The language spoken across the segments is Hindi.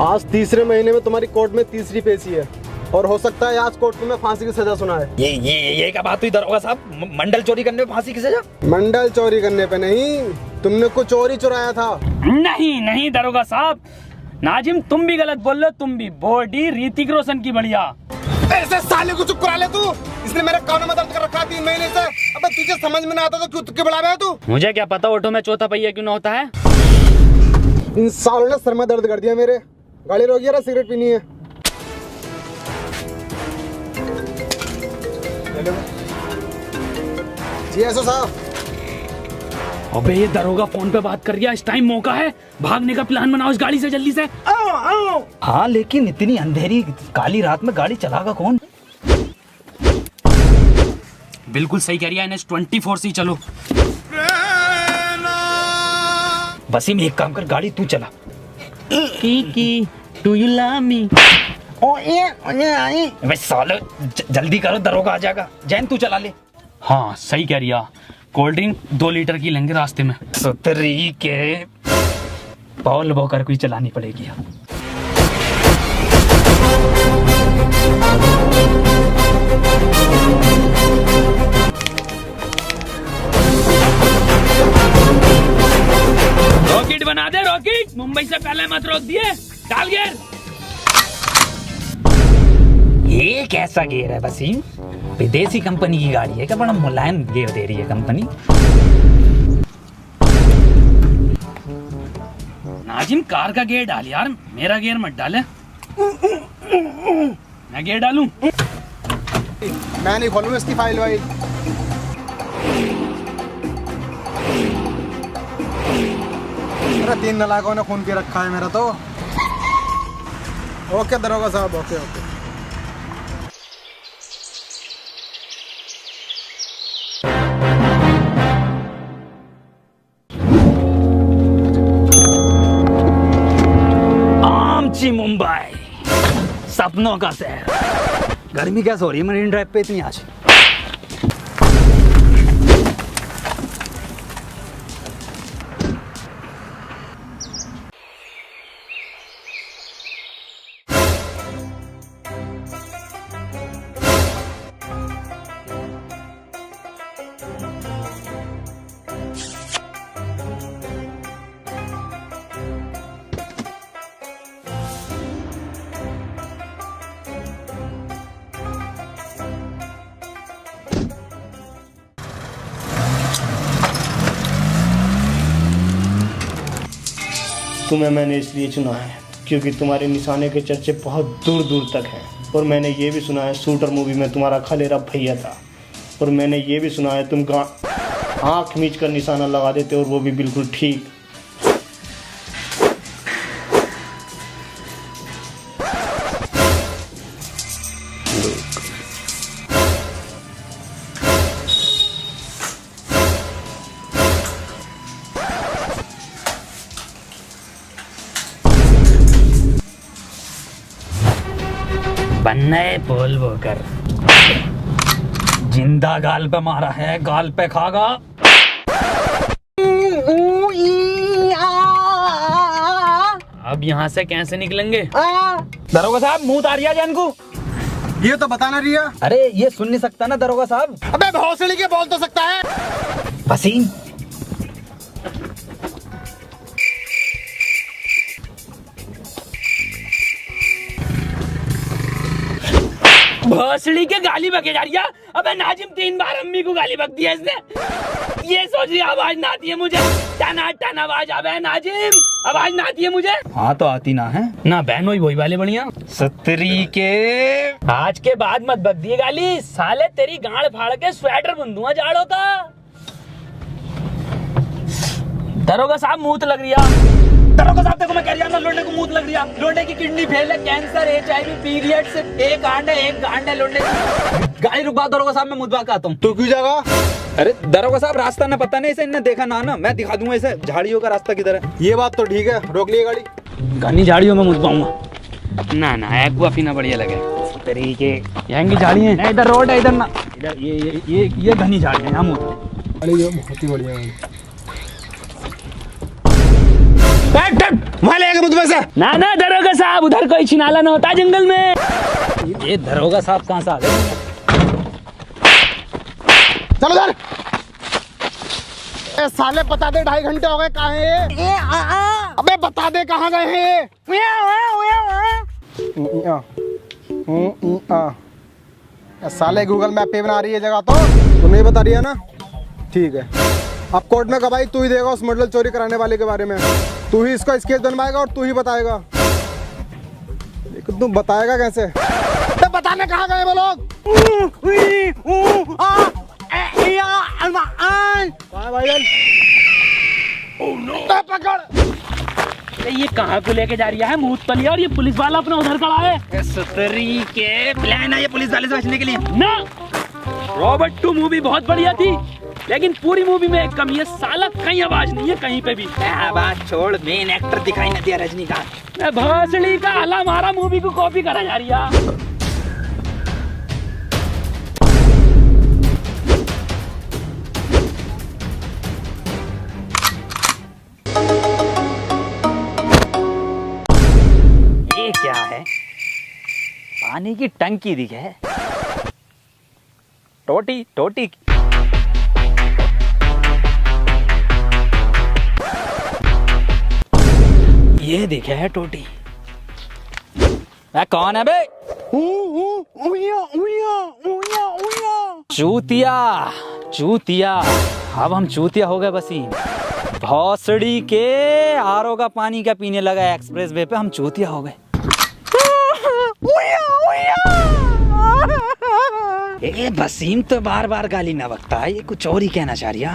आज तीसरे महीने में तुम्हारी कोर्ट में तीसरी पेशी है और हो सकता है आज कोर्ट में फांसी की सजा सुनाए। ये क्या बात हुई दरोगा साहब? मंडल चोरी करने पे फांसी की सजा? मंडल चोरी करने पे नहीं, तुमने कुछ चोरी चुराया था। नहीं दरोगा साहब, नाजिम तुम भी गलत बोल रहे हो। तुम भी बॉडी ऋतिक रोशन की बढ़िया। ऐसे साले को चुप करा ले तू। इसने मेरे कानों में दर्द कर रखा 3 महीने से। अबे तुझे समझ में ना आता तो क्यों तुक्के बढ़ावे है तू? मुझे क्या पता ऑटो में चौथा पहिया क्यों ना होता है। इन सालों ने सर में दर्द कर दिया मेरे। गाड़ी रोकिए ना, सिगरेट पीनी है। जी एसओ साहब। अबे ये दरोगा फोन पे बात कर रहा है। इस टाइम मौका है, भागने का प्लान बनाओ इस गाड़ी से जल्दी से। आओ। हाँ लेकिन इतनी अंधेरी काली रात में गाड़ी चलागा कौन? बिल्कुल सही कह रही है NH24 से चलो। वसीम एक काम कर, गाड़ी तू चला। की डू यू लव मी? वैसे साले जल्दी करो, दरोगा आ जाएगा। जैन तू चला ले। हाँ सही कह रही है। कोल्ड ड्रिंक 2 लीटर की लेंगे रास्ते में। सुतरी के पॉल बोकर कोई चलानी पड़ेगी। रॉकेट बना दे रॉकेट। मुंबई से पहले मत रोक दिए। डाल गियर। ये कैसा गियर है वसीम? विदेशी कंपनी की गाड़ी है क्या? बड़ा मुलायम गियर दे रही है कंपनी। नाजिम कार का गियर डाल यार, मेरा गियर मत डाले। मैं गियर डालूं? मैं नहीं खोलूंगा इसकी फाइल वाइल। अरे 3 नालायकों ने खून पी रखा है मेरा तो। ओके दरोगा साहब, ओके ओके। आमची मुंबई, सपनों का शहर। गर्मी कैसे हो रही है मरीन ड्राइव पे इतनी आज? तुम्हें मैंने इसलिए चुना है क्योंकि तुम्हारे निशाने के चर्चे बहुत दूर दूर तक हैं। और मैंने ये भी सुना है शूटर मूवी में तुम्हारा खलेरा भैया था। और मैंने ये भी सुना है तुम आँख मीच कर निशाना लगा देते, और वो भी बिल्कुल ठीक। बनना है पोल वोकर। जिंदा गाल पे मारा है, गाल पे खागा। अब यहाँ से कैसे निकलेंगे? दरोगा साहब मुंह उतारिया जान को। ये तो बताना रही है। अरे ये सुन नहीं सकता ना दरोगा साहब। अबे भौसड़ी के बोल तो सकता है। वसीम भोसड़ी के गाली बके जा रही है। अबे नाजिम 3 बार अम्मी को गाली बक दिया इसने। ये सोच रही आवाज ना आती है मुझे। टना टना आवाज आवे नाजिम, आवाज ना आती है मुझे। हाँ तो आती ना है ना बहन वही वाले बढ़िया। सतरी के आज के बाद मत बक दिए गाली, साले तेरी गांड फाड़ के स्वेटर बुन दूंगा जाड़ों का। दरोगा साहब मूत लग रही है। दरोगा साहब देखो मैं कह रहा हूँ लोंडे को मूत लग रही है। लोंडे की किडनी फेल है, कैंसर, HIV, पीरियड से एक गांड है लोंडे की। गाड़ी रुकवा दरोगा साहब, मैं मुद्दा आता हूँ। तू क्यों जागा? अरे दरोगा साहब रास्ता ना पता नहीं, इसे इन्हें देखा ना मैं दिखा दूंगा इसे झाड़ियों का रास्ता किधर है। ये बात तो ठीक है, रोक लिए गाड़ी। घनी झाड़ियों में मुझ पाऊंगा ना एक्वा पीना बढ़िया लगे। तरीके यहाँ की झाड़ी है, इधर रोड है, इधर ना इधर ये घनी झाड़ी है। यहाँ अरे ये बहुत ही बढ़िया है। वहाँ ले आएगा मुझे से। ना ना दरोगा साहब, उधर कोई छिनाला न होता जंगल में। ये दरोगा साहब कहाँ से आ गए? चलो उधर। ए साले बता दे, 2.5 घंटे हो गए, कहाँ है ये? अबे बता दे कहाँ गए हैं? साले गूगल मैप पे बना रही है जगह, तो तू नहीं बता रही है ना? ठीक है, अब कोर्ट में गवाही तू ही देगा उस मॉडल चोरी कराने वाले के बारे में। तू ही इसका स्केच बनवाएगा और तू ही बताएगा। लेकिन तू बताएगा कैसे? तो बताने कहाँ गए वो लोग? पकड़। ये कहाँ को लेके जा रही है मूतलिया, और ये पुलिस वाला अपना उधर खड़ा है। सुतरी के प्लान है ये पुलिस वाले से बचने के लिए ना, रॉबर्ट 2 मूवी बहुत बढ़िया थी, लेकिन पूरी मूवी में एक कमी है, साला कहीं आवाज नहीं है कहीं पे भी। बात छोड़, मेन एक्टर दिखाई न दिया रजनीकांत। भोसड़ी का हला मारा मूवी को कॉपी करा जा रही है। ये क्या है? पानी की टंकी दिखे है। टोटी टोटी ये दिखे है टोटी। कौन है बे? चूतिया चूतिया, अब हम चूतिया हो गए वसीम। भौसड़ी के आरओ का पानी क्या पीने लगा एक्सप्रेस वे पे, हम चूतिया हो गए। ए वसीम तो बार बार गाली न बकता है, ये कुछ और ही कहना चाह रही है।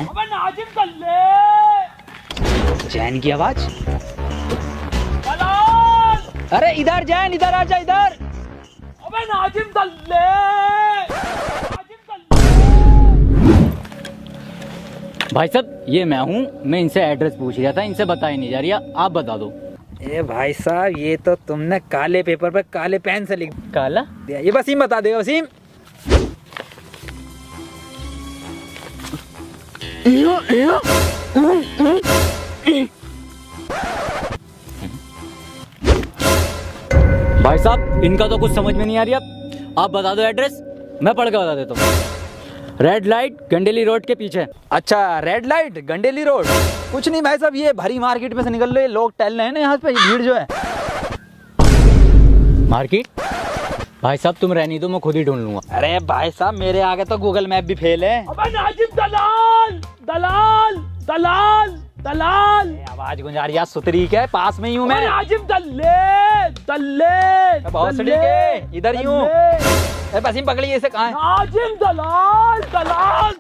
अबे नाजिम दल्ले, जैन की आवाज। दलाल, अरे इधर जैन, इधर आजा इधर। अबे नाजिम दल्ले, भाई साहब ये मैं हूँ, मैं इनसे एड्रेस पूछ रहा था, इनसे बताई नहीं जा रही, आप बता दो। ए भाई साहब ये तो तुमने काले पेपर पे काले पेन से लिख काला दिया। ये वसीम बता दे वसीम। भाई साहब इनका तो कुछ समझ में नहीं आ रही, अब आप बता दो एड्रेस, मैं पढ़ के बता देता हूँ। रेड लाइट गंडेली रोड के पीछे। अच्छा रेड लाइट गंडेली रोड, कुछ नहीं भाई साहब, ये भरी मार्केट में से निकल रहे लोग टहल रहे हैं ना यहाँ पे, भीड़ जो है। मार्केट भाई साहब तुम रहनी दो, मैं खुद ही ढूंढ लूंगा। अरे भाई साहब मेरे आगे तो गूगल मैप भी फेल है। अबे नाजिम दलाल दलाल दलाल दलाल, आवाज गुंजा रही है सुतरी के, पास में ही हूँ मैं। नाजिम दल्ले दल्ले भौसड़ी के इधर ही हूँ। वसीम पकड़िए इसे, कहाँ है? नाजिम दलाल दलाल।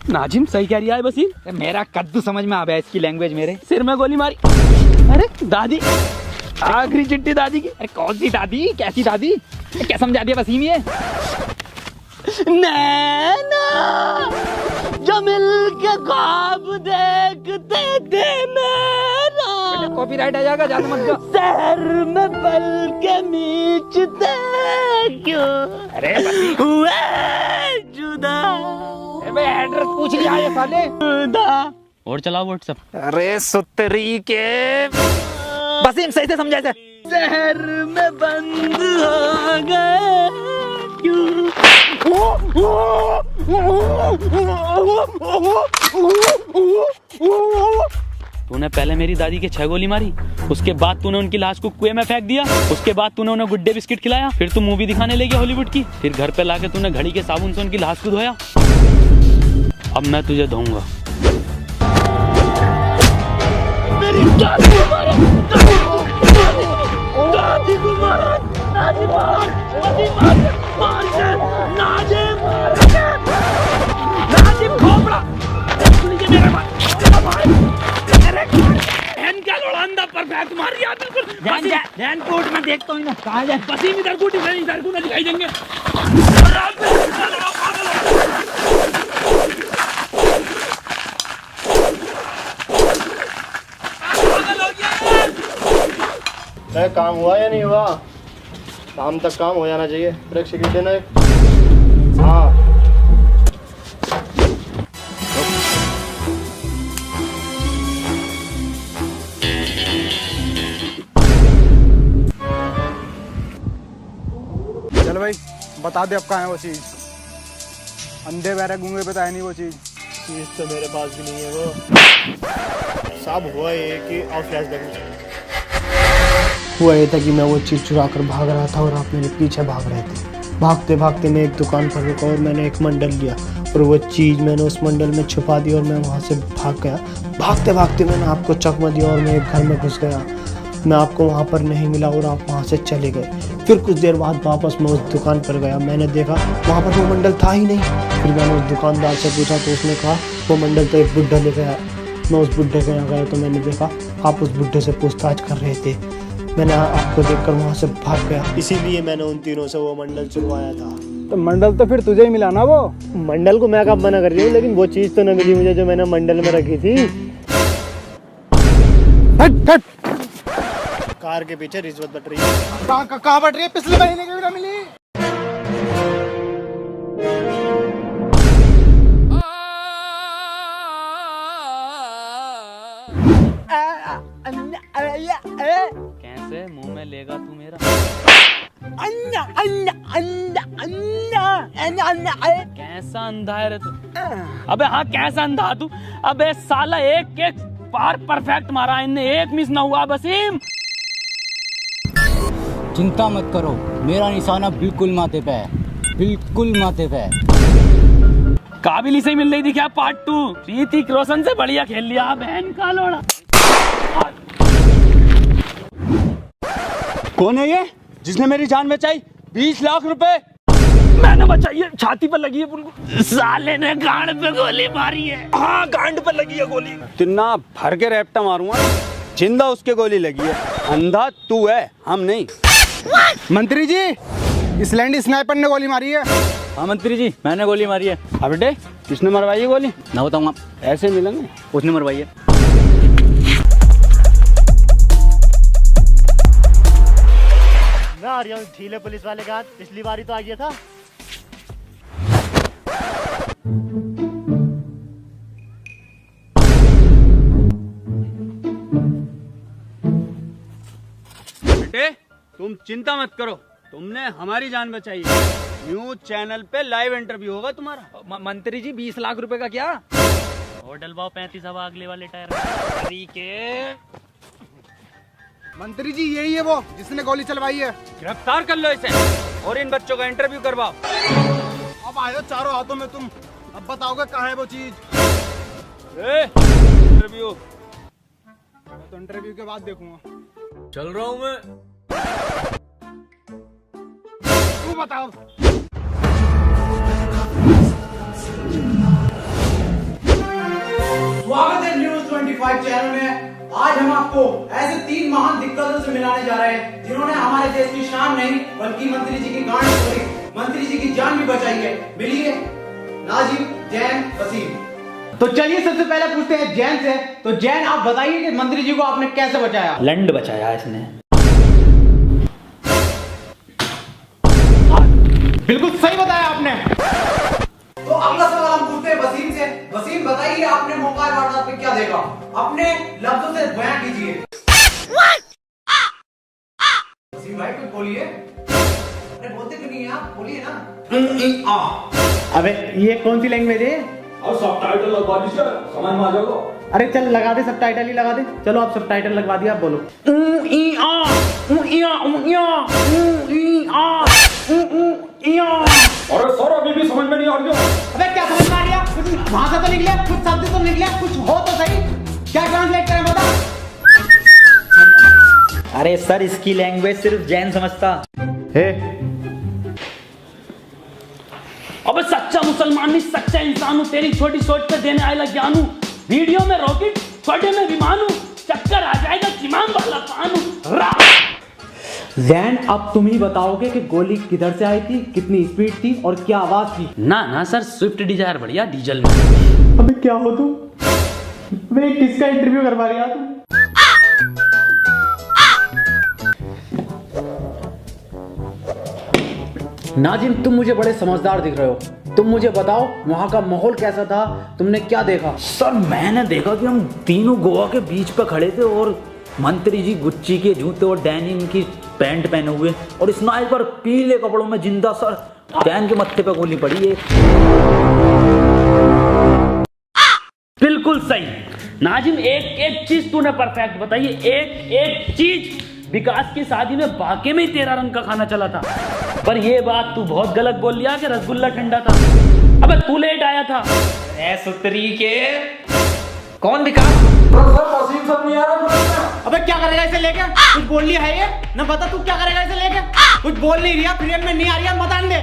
नाजिम सही कह रही है वसीम। मेरा कद्दू समझ में आ गया इसकी लैंग्वेज, मेरे सिर में गोली मारी। अरे दादी, आखिरी चिट्ठी दादी की। अरे कौन सी दादी, कैसी दादी, क्या समझा दिया वसीम ये? नैना जो मिल के ख्वाब देखते थे मेरा, कॉपीराइट आ जाएगा, ज्यादा मत जा। शहर में पल के मीचते क्यों, अरे वसीम हुए जुदा, एड्रेस पूछ लिया ये साले। जुदा। और चलाओ व्हाट्सएप। अरे सुतरी के वसीम सही से समझा। शहर में बंद हो गए क्यों? तूने पहले मेरी दादी के 6 गोली मारी, उसके बाद तूने उनकी लाश को कुएं में फेंक दिया, उसके बाद तूने उन्हें गुड्डे बिस्किट खिलाया, फिर तू मूवी दिखाने ले गया हॉलीवुड की, फिर घर पे लाके तूने घड़ी के साबुन से उनकी लाश को धोया। अब मैं तुझे धोऊंगा। मेरी दादी को मारा, दादी को मारा, दादी मार, दादी मार, मार दे, नाजिम मार दे, नाजिम खोपड़ा, तुझे मेरे भाई, मेरे बहन का लोड़ांदा पर बैक मार दिया बिल्कुल। ध्यान कोर्ट में देखता हूँ ना, कहाँ जाए? वसीम इधर को ना दिखाई देंगे। मैं काम हुआ या नहीं हुआ? शाम तक काम हो जाना चाहिए। ब्रेक सिगरेट देना एक। हाँ चल भाई बता दे अब कहाँ है वो चीज़। अंधे बहरे गूंगे पे तो है नहीं वो चीज़। चीज तो मेरे पास भी नहीं है वो। साहब हुआ ये कि और फ्लैशबैक हुआ ये था कि मैं वो चीज़ चुरा कर भाग रहा था और आप मेरे पीछे भाग रहे थे। भागते भागते मैं एक दुकान पर रुका और मैंने एक मंडल लिया और वो चीज़ मैंने उस मंडल में छुपा दी और मैं वहाँ से भाग गया। भागते भागते मैंने आपको चकमा दिया और मैं एक घर में घुस गया। मैं आपको वहाँ पर नहीं मिला और आप वहाँ से चले गए। फिर कुछ देर बाद वापस मैं उस दुकान पर गया। मैंने देखा वहाँ पर वो मंडल था ही नहीं। फिर मैंने उस दुकानदार से पूछा तो उसने कहा वो मंडल तो एक बुड्ढा ले गया। मैं उस बुड्ढे के यहाँ गया तो मैंने देखा आप उस बुड्ढे से पूछताछ कर रहे थे। मैंने आपको देखकर वहाँ से भाग गया, इसीलिए मैंने उन तीनों से वो मंडल चुरवाया था। तो मंडल तो फिर तुझे ही मिला ना वो। मंडल को मैं कब मना कर रही हूँ, लेकिन वो चीज़ तो न मिली मुझे जो मैंने मंडल में रखी थी। हट हट। कार के पीछे रिश्वत बट रही है। कहाँ बट रही है? पिछले महीने की भी ना मिली। कैसे मुंह में लेगा तू मेरा? कैसा अंधा है रे तू? अबे हाँ कैसा अंधा तू? अबे साला एक एक पार परफेक्ट मारा, इनने एक मिस ना हुआ। वसीम चिंता मत करो, मेरा निशाना बिल्कुल माथे पे है, बिल्कुल माथे पे है। काबिल से ही मिल रही थी क्या पार्ट 2? ऋतिक रोशन से बढ़िया खेल लिया बहन का लोड़ा। कौन है ये जिसने मेरी जान बचाई? 20 लाख रुपए मैंने बचाई है, छाती पर लगी है उनको। साले ने गांड पे गोली मारी है। हाँ गांड पे लगी है गोली। तिन्ना भर के रैप्टा मारूंगा, जिंदा उसके गोली लगी है। अंधा तू है, हम नहीं। मंत्री जी इस लैंड स्नाइपर ने गोली मारी है। हाँ मंत्री जी मैंने गोली मारी है। अब बेटे किसने मरवाई है गोली? ना बताऊंगा, ऐसे मिलेंगे। उसने मरवाई है। मैं आ रहा हूँ ढीले पुलिस वाले का हाथ, पिछली बारी तो आ गया था। बेटे तुम चिंता मत करो, तुमने हमारी जान बचाई है। न्यूज चैनल पे लाइव इंटरव्यू होगा तुम्हारा। मंत्री जी 20 लाख रुपए का क्या? और डलवाओ 35 हवा अगले वाले टायर के। मंत्री जी यही है वो जिसने गोली चलवाई है। गिरफ्तार कर लो इसे और इन बच्चों का इंटरव्यू करवाओ। अब आए हो चारों हाथों में तुम, अब बताओगे कहाँ है वो चीज। इंटरव्यू मैं तो इंटरव्यू के बाद देखूंगा। चल रहा हूँ मैं। तू बताओ। स्वागत है न्यूज 25 चैनल में। आज हम आपको ऐसे 3 महान दिग्गजों से मिलाने जा रहे हैं जिन्होंने हमारे देश की शान नहीं बल्कि मंत्री जी की गांड तोड़ी, मंत्री जी की जान भी बचाई है। मिलिए नाजिम, जैन, वसीम। तो चलिए सबसे पहले पूछते हैं जैन से। तो जैन आप बताइए कि मंत्री जी को आपने कैसे बचाया? लंड बचाया इसने। बिल्कुल सही बताया आपने। तो अगला सवाल हम पूछते हैं वसीम से। वसीम बताइए आपने मौका वारदात में क्या देखा? अपने लफ्जों से बयान कीजिए। वसीम भाई कुछ बोलिए। अरे बोलते क्यों नहीं है आप? बोलिए ना। अबे ये कौन सी लैंग्वेज है? और सबटाइटल लगवा दीजिए, समझ में आ जाएगा। अरे चल लगा दे, सबटाइटल ही लगा दे। चलो आप सबटाइटल लगवा दिया, आप बोलो। अरे सर अभी भी समझ में नहीं आ रही है। अबे क्या समझ में आ गया? कुछ भाषा तो निकले, कुछ शब्द तो निकले, कुछ हो तो सही। क्या ट्रांसलेट करें बता? अरे सर इसकी लैंग्वेज सिर्फ जैन समझता। अबे सच्चा मुसलमान नहीं, सच्चा इंसान हूँ। तेरी छोटी सोच पे देने आएगा ज्ञान हूँ। वीडियो में रॉकेट, छोटे में विमान हूँ। चक्कर आ जाएगा किमान वाला पान हूँ। जैन अब तुम ही बताओगे कि गोली किधर से आई थी, कितनी स्पीड थी और क्या आवाज थी? ना सर स्विफ्ट डिजायर बढ़िया डीजल में। अबे क्या हो तुम? अबे किसका इंटरव्यू करवा रही तुम? नाजिम, तुम मुझे बड़े समझदार दिख रहे हो। तुम मुझे बताओ वहाँ का माहौल कैसा था, तुमने क्या देखा? सर मैंने देखा कि हम तीनों गोवा के बीच पे खड़े थे और मंत्री जी गुच्ची के जूते और डेनिम की पैंट पहने हुए और स्नाइपर पीले कपड़ों में जिंदा सर डैन के मत्थे पे गोली पड़ी है। बिल्कुल सही नाजिम, एक एक चीज तूने परफेक्ट बताई, एक एक चीज। विकास की शादी में वाकई में ही तेरा रंग का खाना चला था, पर ये बात तू बहुत गलत बोल लिया कि रसगुल्ला ठंडा था। अबे तू लेट आया था। ए सुतरी के कौन विकास? अबे क्या करेगा इसे लेके? कुछ बोल लिया है ये ना, बता तू क्या करेगा इसे लेके? कुछ बोल नहीं रहा, फ्रेम में नहीं आ रही है, बता दे।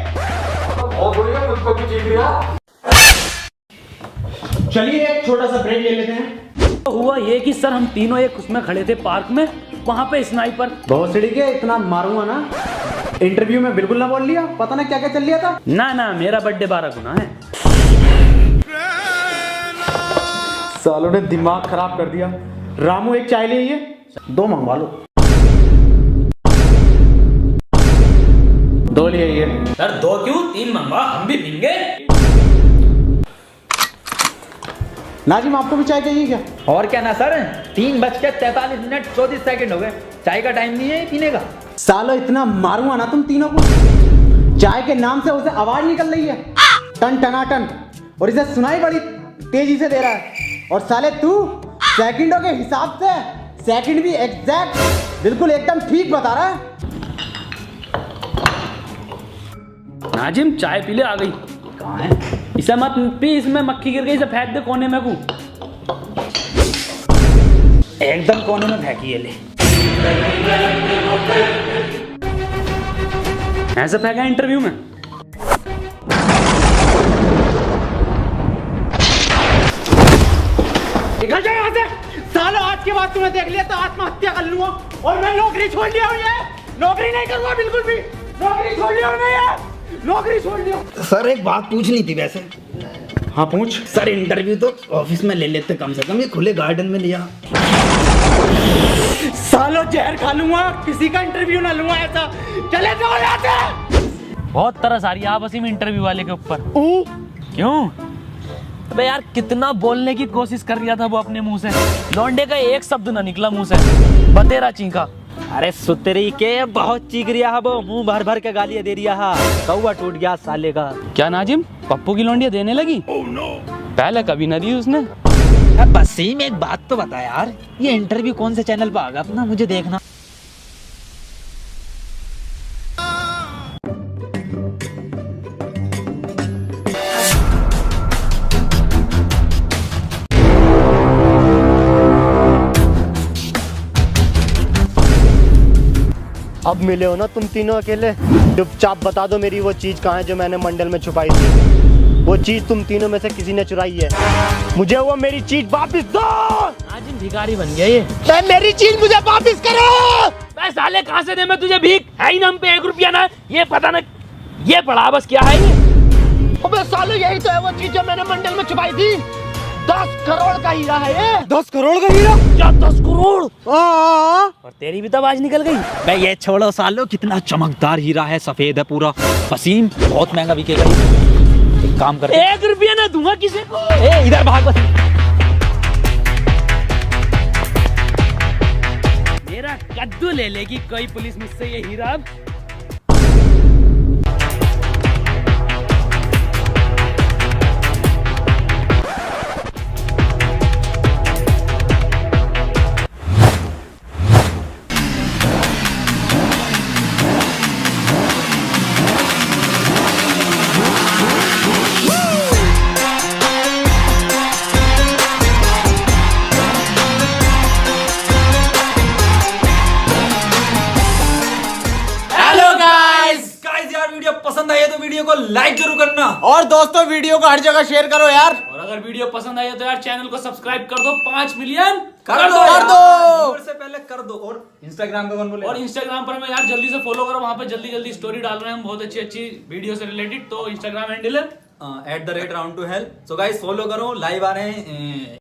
चलिए एक छोटा सा ब्रेक ले लेते हैं। तो हुआ ये कि सर हम तीनों एक उसमें खड़े थे पार्क में, वहां पे स्नाइपर। भोसड़ी के इतना मारूंगा ना, इंटरव्यू में बिल्कुल ना बोल लिया, पता ना क्या क्या चल लिया था। ना मेरा बर्थडे 12 गुना है। सालों ने दिमाग खराब कर दिया। रामू एक चाय ले, 2 मंगवा लो। 2 लिए ये। सर 2 क्यों, 3 मंगवा, हम भी पीएंगे। नाजिम आपको भी चाय चाहिए क्या? और क्या ना सर, 3:43 34 सेकंड हो गए, चाय का टाइम नहीं है पीने का। सालो इतना मारूंगा ना तुम तीनों को, चाय के नाम से उसे आवाज निकल रही है टन टनाटन, और इसे सुनाई बड़ी तेजी से दे रहा है। और साले तू सेकंडों के हिसाब से सेकंड भी एग्जैक्ट बिल्कुल एकदम ठीक बता रहा है। नाजिम चाय पी ले, आ गई। कहाँ है? इसे मत पी, इसमें मक्खी गिर गई, इसे फेंक दे कोने में। को एकदम कोने में फेंकी है, ले। ऐसे फेंका इंटरव्यू में। निकल जाए यहाँ से। सालो आज के बाद तुम्हें देख लिया तो आत्महत्या कर लूंगा, और मैं नौकरी छोड़ लिया हूँ, ये नौकरी नहीं करूंगा बिल्कुल भी, नौकरी छोड़ लिया हूँ मैं, ये नौकरी छोड़ लिया। सर एक बात पूछनी थी वैसे। हाँ पूछ। सर इंटरव्यू तो ऑफिस में ले लेते कम से कम, ये खुले गार्डन में लिया। सालो जहर खा लूंगा, किसी का इंटरव्यू ना लूंगा ऐसा। चले जाओ यहाँ से। बहुत तरस आ रही है आप वसीम इंटरव्यू वाले के ऊपर। क्यों? अबे यार कितना बोलने की कोशिश कर रहा था वो अपने मुंह से, लौंडे का एक शब्द ना निकला मुंह से, बतेरा चीखा। अरे सुतरी के बहुत चीख रिया है वो, मुंह भर भर के गालियां दे रिया है, कौवा टूट गया साले का। क्या नाजिम, पप्पू की लौंडिया देने लगी? पहले कभी न दी उसने। वसीम एक बात तो बता यार, ये इंटरव्यू कौन से चैनल पे आगा अपना, मुझे देखना। अब मिले हो ना तुम तीनों अकेले, चुपचाप बता दो मेरी वो चीज कहाँ है जो मैंने मंडल में छुपाई थी। वो चीज तुम तीनों में से किसी ने चुराई है, मुझे वो मेरी चीज वापस दो। नाजिम भिखारी बन गया ये। मेरी चीज मुझे वापस करो। साले कहाँ से दे मैं तुझे भीख, है ही ना हम पे 1 रुपया ना, ये पता ना ये पड़ा बस क्या है ये। अबे साले यही तो है वो चीज जो मैंने मंडल में छुपाई थी। 10 करोड़ का हीरा है ये। 10 करोड़ का हीरा? क्या 10 करोड़? और तेरी भी तो आवाज निकल गई। बे ये छोड़ो सालो, कितना चमकदार हीरा है, सफेद है पूरा। वसीम बहुत महंगा बिकेगा ये। एक काम कर, 1 रुपया ना दूंगा किसी को। ए इधर भाग वसीम। मेरा कद्दू ले लेगी कोई पुलिस मुझसे ये हीरा। पसंद आई है तो वीडियो को लाइक जरूर करना, और दोस्तों वीडियो को हर जगह शेयर करो यार। और अगर वीडियो पसंद आई है तो यार चैनल को सब्सक्राइब कर दो, 5 मिलियन कर दो दो। से पहले कर दो। और इंस्टाग्राम का कौन बोले? और इंस्टाग्राम पर हमें यार जल्दी से फॉलो करो, वहां पे जल्दी स्टोरी डाल रहे हैं हम बहुत अच्छी वीडियो से रिलेटेड। तो इंस्टाग्राम हैंडल है @round2hell। सो गाइस फॉलो करो, लाइव आ रहे हैं